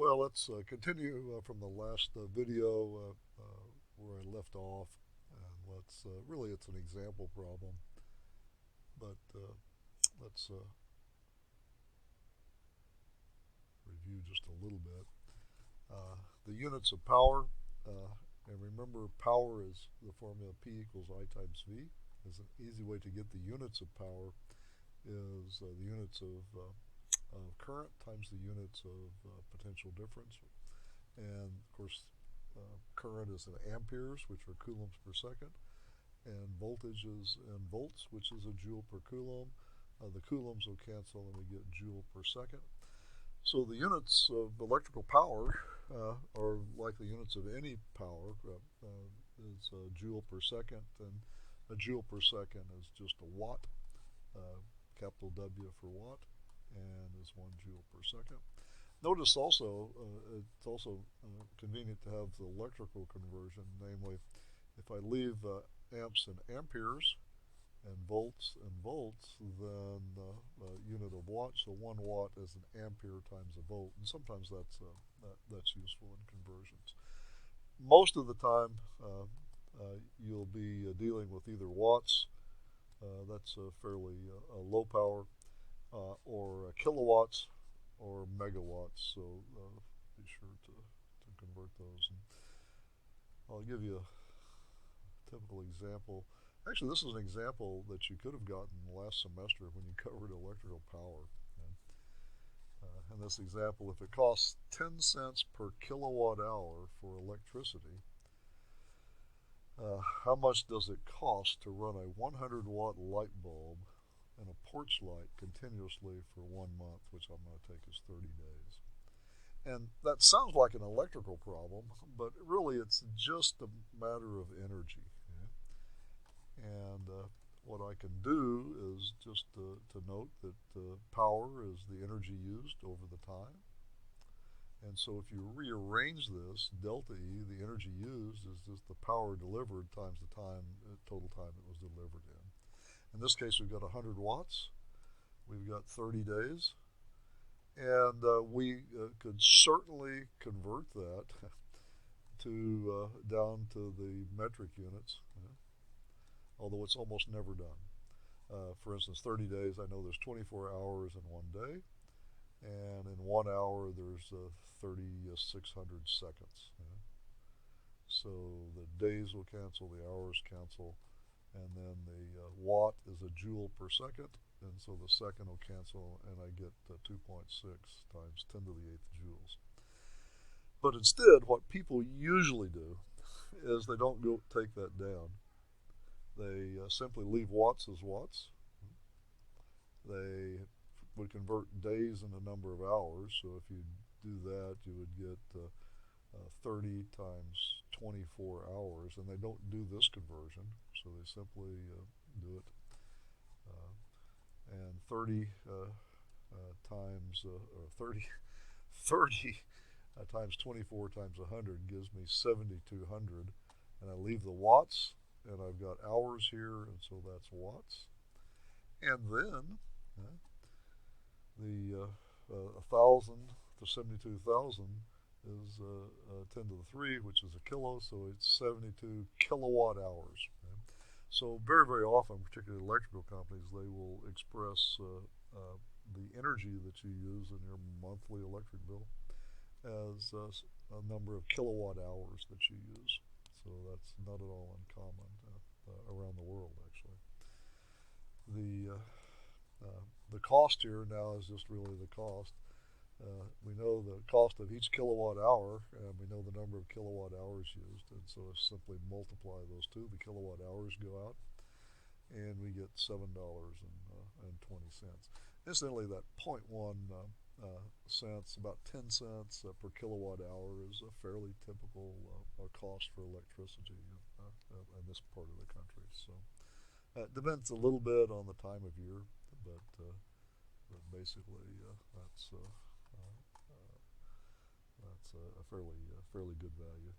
Well, let's continue from the last video where I left off, and really it's an example problem, but let's review just a little bit. The units of power, and remember power is the formula P equals I times V. Is an easy way to get the units of power is the units of current times the units of potential difference. And of course, current is in amperes, which are coulombs per second, and voltage is in volts, which is a joule per coulomb. The coulombs will cancel and we get joule per second. So the units of electrical power are like the units of any power, is a joule per second, and a joule per second is just a watt, capital W for watt, and is 1 joule per second. Notice also, it's also convenient to have the electrical conversion, namely, if I leave amps and amperes and volts, then unit of watts, so 1 watt is an ampere times a volt, and sometimes that's useful in conversions. Most of the time, you'll be dealing with either watts, that's fairly low power, or kilowatts, or megawatts, so be sure to convert those. And I'll give you a typical example. Actually, this is an example that you could have gotten last semester when you covered electrical power. In this example, if it costs 10 cents per kilowatt hour for electricity, how much does it cost to run a 100-watt light bulb and a porch light continuously for 1 month, which I'm going to take as 30 days. And that sounds like an electrical problem, but really it's just a matter of energy. And what I can do is just to note that power is the energy used over the time. And so if you rearrange this, delta E, the energy used, is just the power delivered times the total time it was delivered in. In this case, we've got 100 watts, we've got 30 days, and we could certainly convert that to down to the metric units, although it's almost never done. For instance, 30 days, I know there's 24 hours in 1 day, and in 1 hour there's 3,600 seconds. So the days will cancel, the hours cancel, and then the watt is a joule per second, and so the second will cancel, and I get 2.6 times 10 to the 8th joules. But instead, what people usually do is they don't go take that down. They simply leave watts as watts. They would convert days into number of hours, so if you do that, you would get 30 times 24 hours, and they don't do this conversion, so they simply do it. And 30 times 30 times 24 times 100 gives me 7,200, and I leave the watts, and I've got hours here, and so that's watts. And then the 1,000 to 72,000 is 10 to the 3, which is a kilo, so it's 72 kilowatt hours. So very, very often, particularly electrical companies, they will express the energy that you use in your monthly electric bill as a number of kilowatt hours that you use. So that's not at all uncommon around the world, actually. The cost here now is just really the cost. We know the cost of each kilowatt hour, and we know the number of kilowatt hours used, and so simply multiply those two. The kilowatt hours go out, and we get $7.20. Incidentally, that 0.1 cents, about 10 cents per kilowatt hour, is a fairly typical cost for electricity in this part of the country. So it depends a little bit on the time of year, but basically that's a fairly good value.